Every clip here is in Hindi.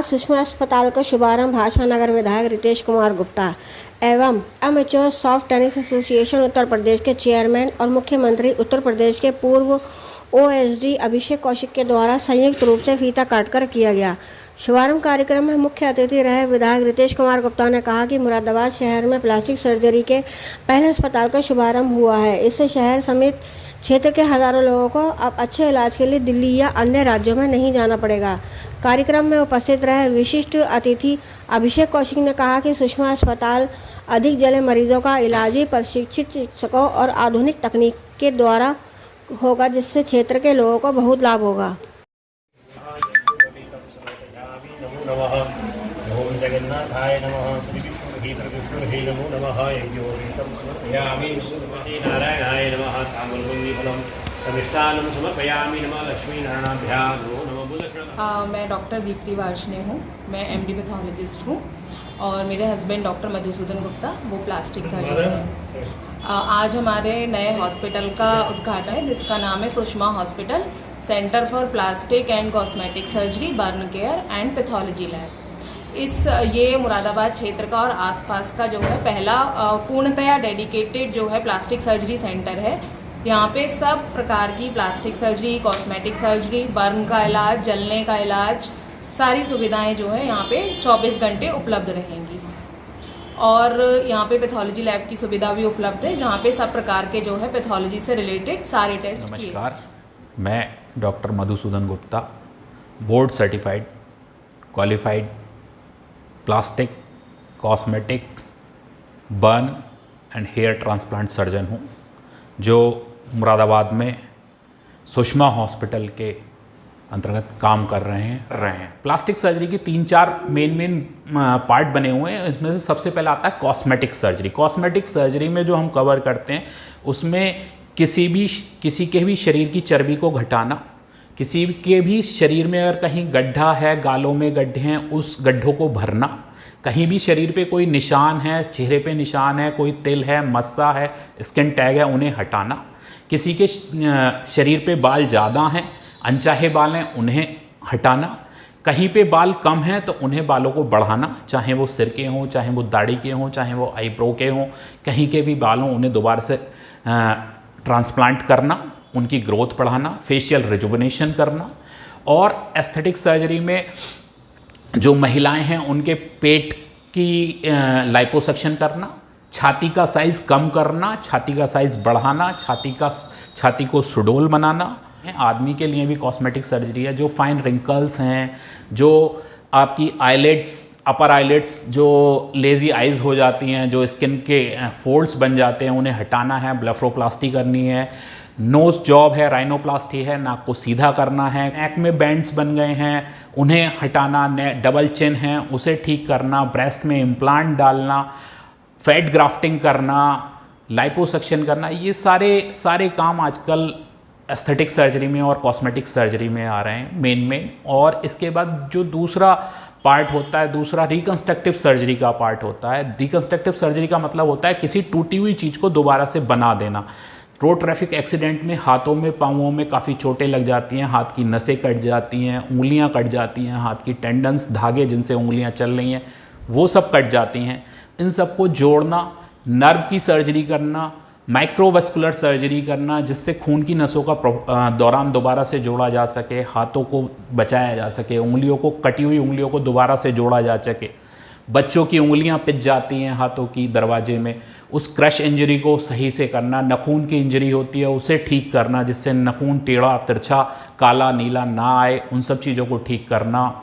आज सुषमा अस्पताल का शुभारंभ भाजपा नगर विधायक रितेश कुमार गुप्ता एवं amateur soft tennis association Uttar Pradesh के चेयरमैन और मुख्यमंत्री उत्तर प्रदेश के पूर्व ओएसडी अभिषेक कौशिक के द्वारा संयुक्त रूप से फीता काटकर किया गया। शुभारंभ कार्यक्रम में मुख्य अतिथि रहे विधायक रितेश कुमार गुप्ता ने कहा कि मुरादाबाद शहर में प्लास्टिक सर्जरी के पहले अस्पताल का शुभारंभ हुआ है। इससे शहर समेत क्षेत्र के हजारों लोगों को अब अच्छे इलाज के लिए दिल्ली या अन्य राज्यों में नहीं जाना पड़ेगा। कार्यक्रम में उपस्थित रहे विशिष्ट अतिथि अभिषेक कौशिक ने कहा कि सुषमा अस्पताल अधिक जले मरीजों का इलाज भी प्रशिक्षित चिकित्सकों और आधुनिक तकनीक के द्वारा होगा, जिससे क्षेत्र के लोगों को बहुत लाभ होगा। ओम जगन्नाथाय नमः श्री विष्णुहे नमो नमः योगीतं समर्पयामि नारायणाय नमः ताम्रपुण्यफलं समिष्टान्नं समर्पयामि नमः लक्ष्मीनारायणाभ्यां नमो नमः। मैं डॉक्टर दीप्ति वार्ष्णेय हूँ। मैं एमडी पैथोलॉजिस्ट हूँ और मेरे हस्बैंड डॉक्टर मधुसूदन गुप्ता वो प्लास्टिक सर्जन हैं। आज हमारे नए हॉस्पिटल का उद्घाटन है जिसका नाम है Sushma hospital, centre for plastic and cosmetic surgery, burn care and pathology lab. ये मुरादाबाद क्षेत्र का और आसपास का जो है पहला पूर्णतया डेडिकेटेड जो है प्लास्टिक सर्जरी सेंटर है। यहाँ पे सब प्रकार की plastic surgery, cosmetic surgery, burn का इलाज, जलने का इलाज, सारी सुविधाएं जो है यहाँ पे 24 घंटे उपलब्ध रहेंगी। और यहाँ पे पैथोलॉजी लैब की सुविधा भी उपलब्ध है जहाँ पे सब प्रकार के जो है पैथोलॉजी से रिलेटेड सारे टेस्ट किए। नमस्कार, मैं doctor Madhusudan Gupta, board certified qualified plastic, cosmetic, burn and hair transplant surgeon हूँ, जो मुरादाबाद में सुषमा हॉस्पिटल के अंतर्गत काम कर रहे हैं। प्लास्टिक सर्जरी की 3-4 मेन पार्ट बने हुए हैं। इसमें से सबसे पहले आता है कॉस्मेटिक सर्जरी। कॉस्मेटिक सर्जरी में जो हम कवर करते हैं उसमें किसी के भी शरीर की चर्बी को घटाना, किसी के भी शरीर में अगर कहीं गड्ढा है, गालों में गड्ढे हैं, उस गड्ढों को भरना, कहीं भी शरीर पे कोई निशान है, चेहरे पे निशान है, कोई तिल है, मस्सा है, स्किन टैग है, उन्हें हटाना, किसी के शरीर पे बाल ज़्यादा हैं, अनचाहे बाल हैं, उन्हें हटाना, कहीं पे बाल कम हैं तो उन्हें बालों को बढ़ाना, चाहे वो सिर के हों, चाहे वो दाढ़ी के हों, चाहे वो आईब्रो के हों, कहीं के भी बाल हों उन्हें दोबारा से ट्रांसप्लांट करना, उनकी ग्रोथ बढ़ाना, फेशियल रिजुविनेशन करना। और एस्थेटिक सर्जरी में जो महिलाएं हैं उनके पेट की लाइपोसक्शन करना, छाती का साइज़ कम करना, छाती का साइज़ बढ़ाना, छाती को सुडौल बनाना। आदमी के लिए भी कॉस्मेटिक सर्जरी है। जो फाइन रिंकल्स हैं, जो आपकी आईलेट्स, अपर आईलेट्स जो लेज़ी आइज़ हो जाती हैं, जो स्किन के फोल्ड्स बन जाते हैं, उन्हें हटाना है, ब्लेफरोप्लास्टी करनी है। नोज़ जॉब है, राइनोप्लास्टी है, नाक को सीधा करना है। नेक में बैंड्स बन गए हैं उन्हें हटाना, डबल चिन है उसे ठीक करना, ब्रेस्ट में इम्प्लांट डालना, फैट ग्राफ्टिंग करना, लाइपोसक्शन करना। ये सारे काम आजकल एस्थेटिक सर्जरी में और कॉस्मेटिक सर्जरी में आ रहे हैं मेन। और इसके बाद जो दूसरा पार्ट होता है, दूसरा रिकंस्ट्रक्टिव सर्जरी का पार्ट होता है। रिकंस्ट्रक्टिव सर्जरी का मतलब होता है किसी टूटी हुई चीज़ को दोबारा से बना देना। रोड ट्रैफिक एक्सीडेंट में हाथों में, पाँवों में काफ़ी चोटें लग जाती हैं, हाथ की नसें कट जाती हैं, उंगलियां कट जाती हैं, हाथ की टेंडन्स, धागे जिनसे उंगलियां चल रही हैं वो सब कट जाती हैं। इन सबको जोड़ना, नर्व की सर्जरी करना, माइक्रोवेस्कुलर सर्जरी करना, जिससे खून की नसों का दौरान दोबारा से जोड़ा जा सके, हाथों को बचाया जा सके, उंगलियों को, कटी हुई उंगलियों को दोबारा से जोड़ा जा सके। बच्चों की उंगलियां पिच जाती हैं हाथों की दरवाजे में, उस क्रश इंजरी को सही से करना। नखून की इंजरी होती है उसे ठीक करना, जिससे नखून टेढ़ा, तिरछा, काला, नीला ना आए, उन सब चीज़ों को ठीक करना।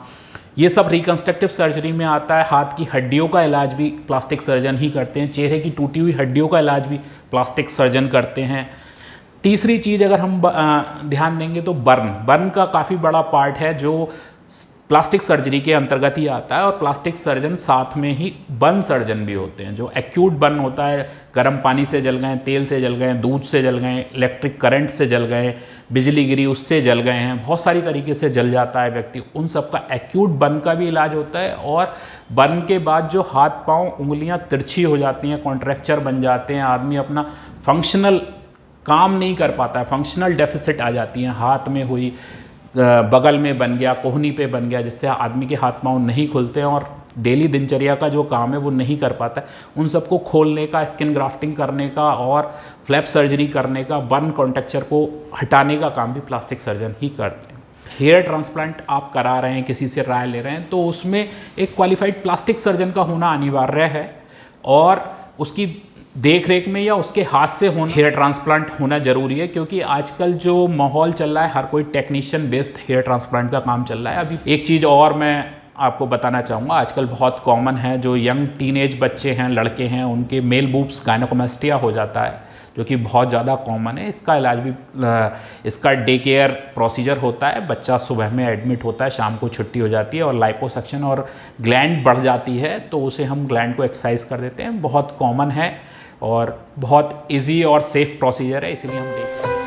ये सब रिकंस्ट्रक्टिव सर्जरी में आता है। हाथ की हड्डियों का इलाज भी प्लास्टिक सर्जन ही करते हैं। चेहरे की टूटी हुई हड्डियों का इलाज भी प्लास्टिक सर्जन करते हैं। तीसरी चीज़ अगर हम ध्यान देंगे तो बर्न का काफ़ी बड़ा पार्ट है जो प्लास्टिक सर्जरी के अंतर्गत ही आता है। और प्लास्टिक सर्जन साथ में ही बर्न सर्जन भी होते हैं। जो एक्यूट बर्न होता है, गर्म पानी से जल गए, तेल से जल गए, दूध से जल गए, इलेक्ट्रिक करंट से जल गए, बिजली गिरी उससे जल गए हैं, बहुत सारी तरीके से जल जाता है व्यक्ति, उन सब का एक्यूट बर्न का भी इलाज होता है। और बर्न के बाद जो हाथ पाँव उंगलियाँ तिरछी हो जाती हैं, कॉन्ट्रैक्चर बन जाते हैं, आदमी अपना फंक्शनल काम नहीं कर पाता है, फंक्शनल डेफिसिट आ जाती हैं, हाथ में हुई, बगल में बन गया, कोहनी पे बन गया, जिससे आदमी के हाथ पाँव नहीं खुलते हैं और डेली दिनचर्या का जो काम है वो नहीं कर पाता है, उन सबको खोलने का, स्किन ग्राफ्टिंग करने का और फ्लैप सर्जरी करने का, बर्न कॉन्टेक्चर को हटाने का काम भी प्लास्टिक सर्जन ही करते हैं। हेयर ट्रांसप्लांट आप करा रहे हैं, किसी से राय ले रहे हैं, तो उसमें एक क्वालिफाइड प्लास्टिक सर्जन का होना अनिवार्य है और उसकी देख रेख में या उसके हाथ से होना हेयर ट्रांसप्लांट होना जरूरी है, क्योंकि आजकल जो माहौल चल रहा है हर कोई टेक्नीशियन बेस्ड हेयर ट्रांसप्लांट का काम चल रहा है। अभी एक चीज़ और मैं आपको बताना चाहूँगा, आजकल बहुत कॉमन है, जो यंग टीनेज बच्चे हैं, लड़के हैं, उनके मेल बूब्स गायनोकोमेस्टिया हो जाता है, जो कि बहुत ज़्यादा कॉमन है। इसका इलाज भी इसका डे केयर प्रोसीजर होता है, बच्चा सुबह में एडमिट होता है, शाम को छुट्टी हो जाती है और लाइपोसक्शन और ग्लैंड बढ़ जाती है, तो उसे हम ग्लैंड को एक्सरसाइज कर देते हैं। बहुत कॉमन है और बहुत इजी और सेफ प्रोसीजर है, इसलिए हम देखते हैं।